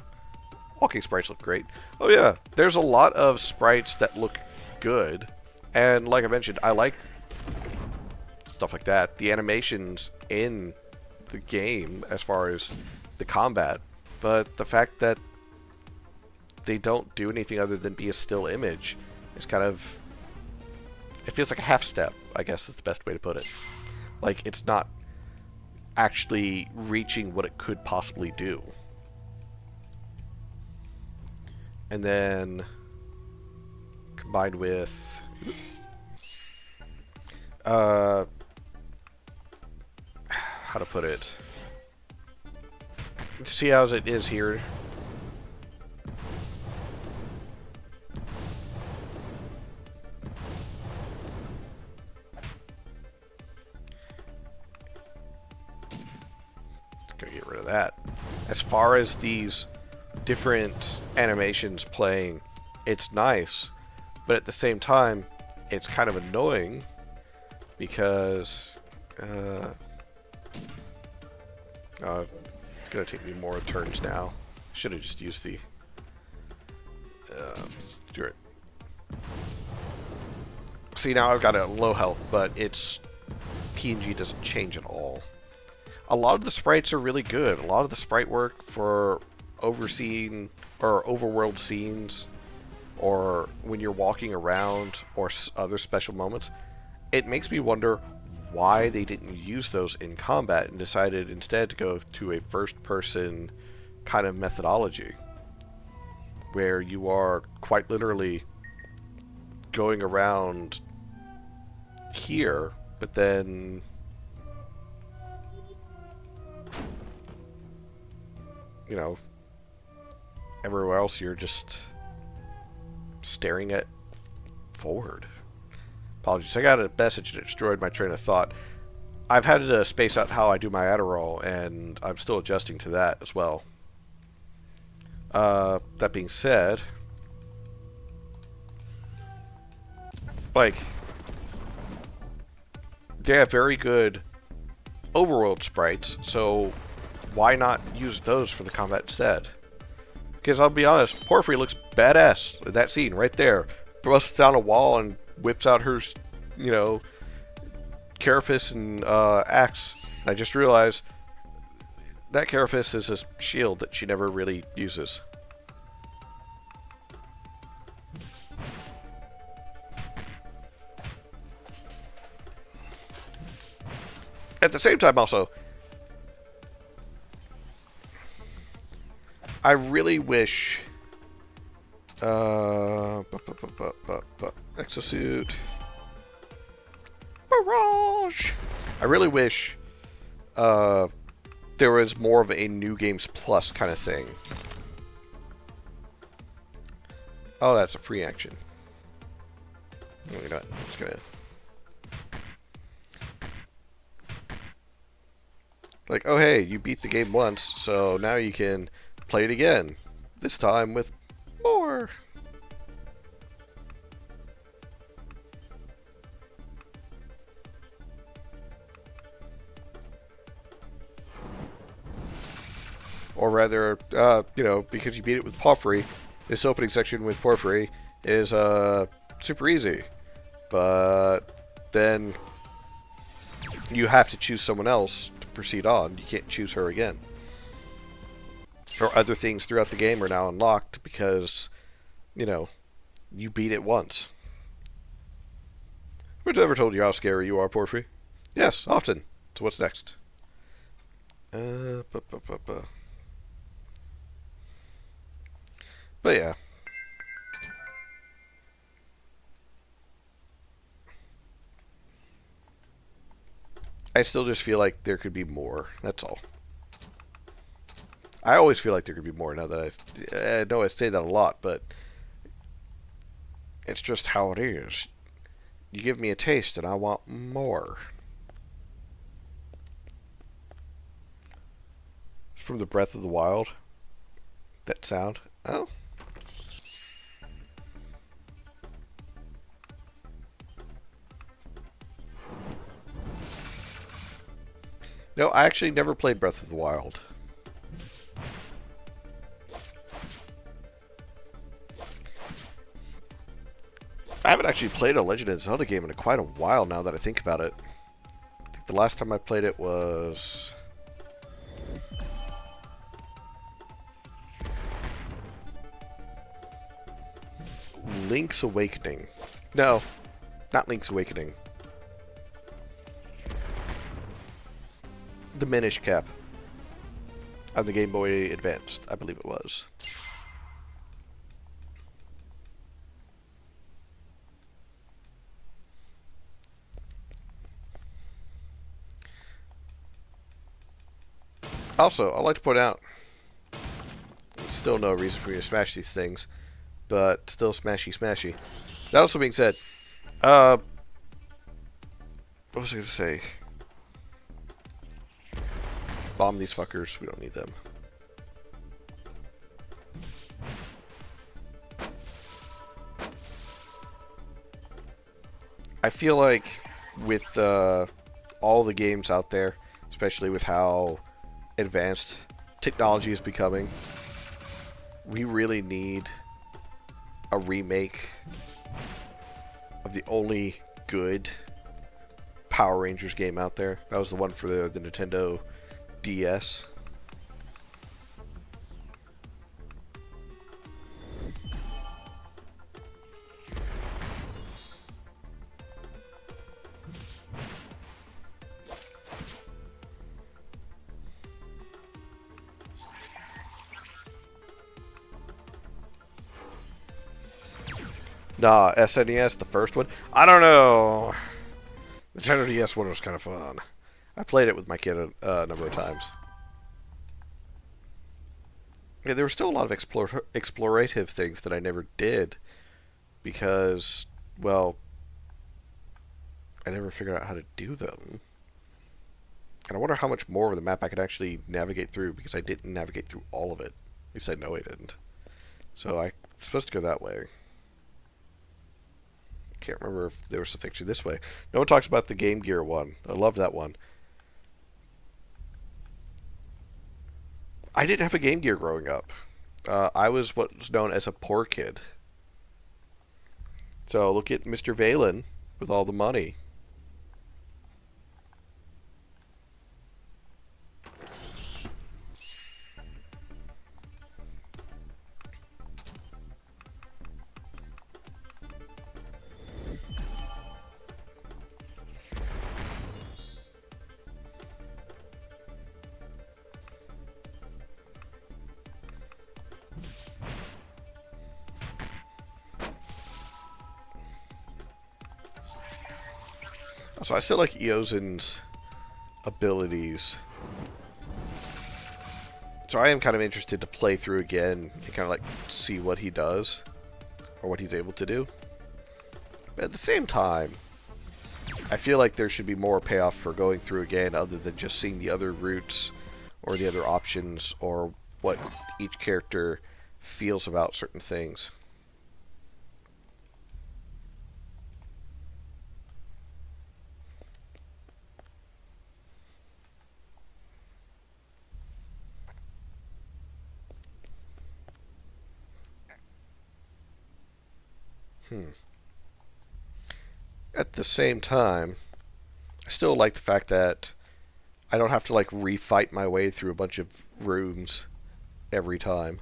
A: Walking sprites look great. Oh yeah, there's a lot of sprites that look good, and like I mentioned, I like stuff like that. The animations in the game as far as the combat, but the fact that they don't do anything other than be a still image is kind of It feels like a half step, I guess is the best way to put it. Like, it's not actually reaching what it could possibly do. And then combined with how to put it? See how it is here. Gotta get rid of that. As far as these different animations playing, it's nice, but at the same time, it's kind of annoying because it's gonna take me more turns now. Should have just used the do it. See, now I've got a low health, but its PNG doesn't change at all. A lot of the sprites are really good. A lot of the sprite work for overseeing or overworld scenes, or when you're walking around, or other special moments, it makes me wonder why they didn't use those in combat and decided instead to go to a first-person kind of methodology, where you are quite literally going around here, but then you know, everywhere else you're just staring at forward. Apologies, I got a message that destroyed my train of thought. I've had to space out how I do my Adderall, and I'm still adjusting to that as well. That being said, like, they have very good overworld sprites, so why not use those for the combat instead? Because I'll be honest, Porphyry looks badass in that scene right there. Busts down a wall and whips out her, you know, carapace and axe. And I just realized that carapace is a shield that she never really uses. At the same time, also, I really wish exosuit barrage. I really wish there was more of a New Games Plus kind of thing. Oh, that's a free action. You know what? I'm just gonna like, oh hey, you beat the game once, so now you can play it again. This time with more. Or rather, you know, because you beat it with Porphyry, this opening section with Porphyry is super easy. But then you have to choose someone else to proceed on. You can't choose her again. Or other things throughout the game are now unlocked because, you know, you beat it once. Who's ever told you how scary you are, Porphyry? Yes, often. So what's next? But yeah. I still just feel like there could be more. That's all. I always feel like there could be more now that I know I say that a lot, but it's just how it is. You give me a taste and I want more. It's from the Breath of the Wild. That sound. Oh. No, I actually never played Breath of the Wild. I haven't actually played a Legend of Zelda game in quite a while now that I think about it. I think the last time I played it was Link's Awakening. No. Not Link's Awakening. The Minish Cap. On the Game Boy Advanced, I believe it was. Also, I'd like to point out, still no reason for me to smash these things, but still smashy smashy. That also being said, what was I going to say? Bomb these fuckers, we don't need them. I feel like with all the games out there, especially with how advanced technology is becoming, we really need a remake of the only good Power Rangers game out there. That was the one for the Nintendo DS. Nah, SNES, the first one. I don't know. The Nintendo DS one was kind of fun. I played it with my kid a number of times. Yeah, there were still a lot of explorative things that I never did because, well, I never figured out how to do them. And I wonder how much more of the map I could actually navigate through because I didn't navigate through all of it. At least I know I didn't. So I'm supposed to go that way. Can't remember if there was something to this way. No one talks about the Game Gear one. I love that one. I didn't have a Game Gear growing up. I was what was known as a poor kid. So look at Mr. Valen with all the money. So I still like Eozen's abilities. So I am kind of interested to play through again and kind of like see what he does or what he's able to do. But at the same time, I feel like there should be more payoff for going through again other than just seeing the other routes or the other options or what each character feels about certain things. At the same time, I still like the fact that I don't have to like refight my way through a bunch of rooms every time.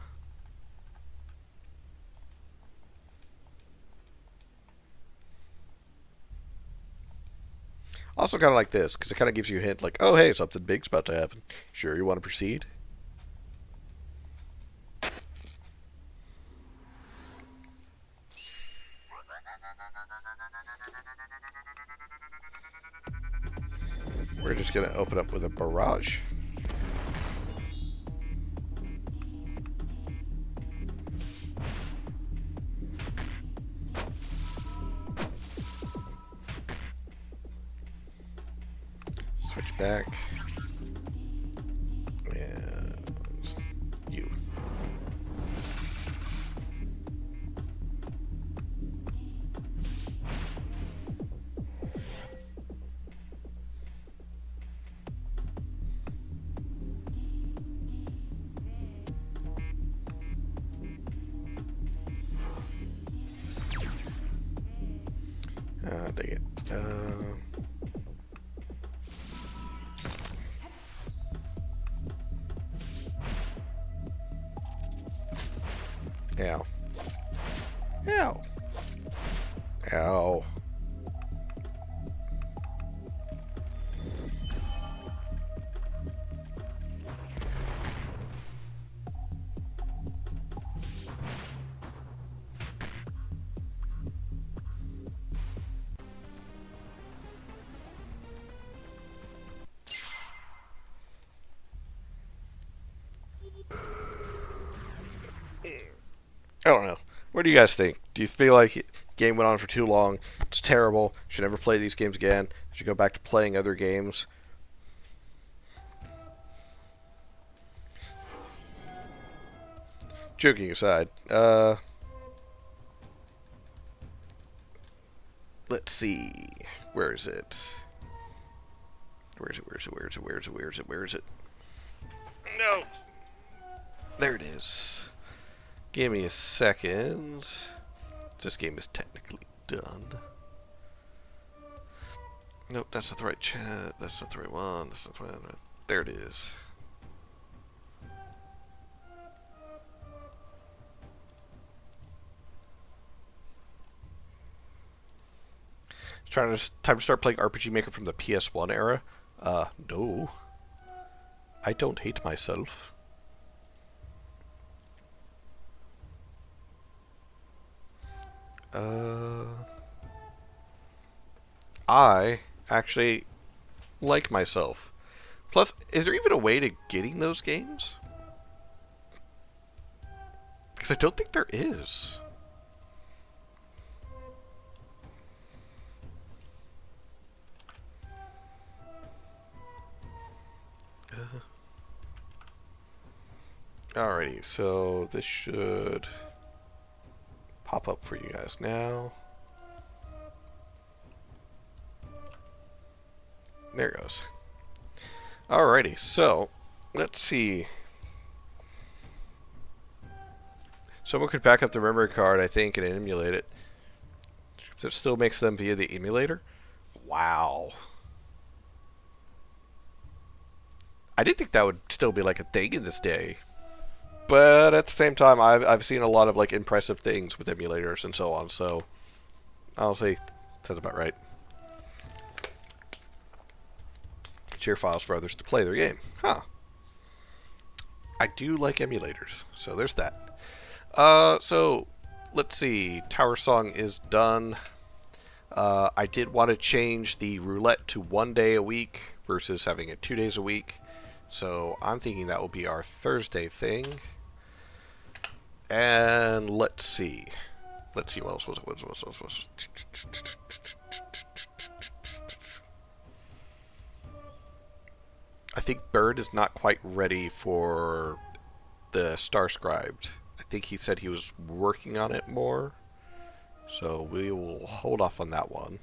A: Also kind of like this, because it kind of gives you a hint like, oh hey, something big's about to happen. Sure, you want to proceed? We're just going to open up with a barrage. Switch back. And you. Dang it. Ow. Ow. Ow. I don't know. What do you guys think? Do you feel like the game went on for too long? It's terrible. Should never play these games again. Should go back to playing other games. Joking aside, let's see. Where is it? Where is it? Where is it? Where is it? Where is it? Where is it? Where is it? No. There it is. Give me a second. This game is technically done. Nope, that's not the right chat. That's not the right one. That's not the right one. There it is. Time to start playing RPG Maker from the PS1 era. No. I don't hate myself. I actually like myself. Plus, is there even a way to getting those games? Because I don't think there is. Alrighty, so this should pop up for you guys now. There it goes. Alrighty, so let's see. Someone could back up the memory card, I think, and emulate it. So it still makes them via the emulator? Wow. I didn't think that would still be like a thing in this day. But at the same time, I've seen a lot of like impressive things with emulators and so on, so honestly, sounds about right. Share files for others to play their game. Huh. I do like emulators, so there's that. So let's see. Tower Song is done. I did want to change the roulette to 1 day a week versus having it 2 days a week. So I'm thinking that will be our Thursday thing. And let's see. Let's see what else was it. I think Bird is not quite ready for the Starscribed. I think he said he was working on it more. So we will hold off on that one.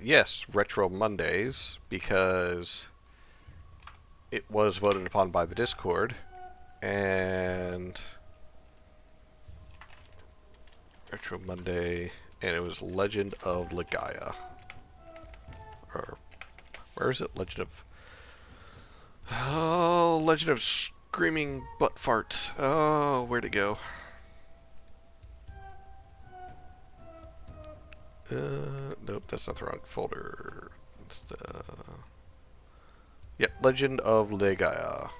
A: Yes, Retro Mondays, because it was voted upon by the Discord. And Retro Monday, and it was Legend of Legaia. Or where is it? Legend of Screaming Butt Farts. Oh, where'd it go? Nope, that's not the wrong folder. It's the Legend of Legaia.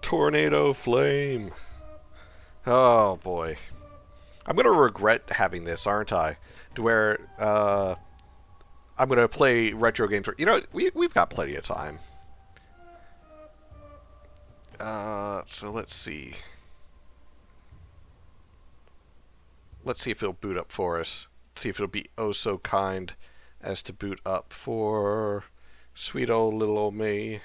A: Tornado Flame. Oh boy. I'm gonna regret having this, aren't I? To where I'm gonna play retro games. You know, we've got plenty of time. So let's see. Let's see if it'll boot up for us. See if it'll be oh so kind as to boot up for sweet old little old me.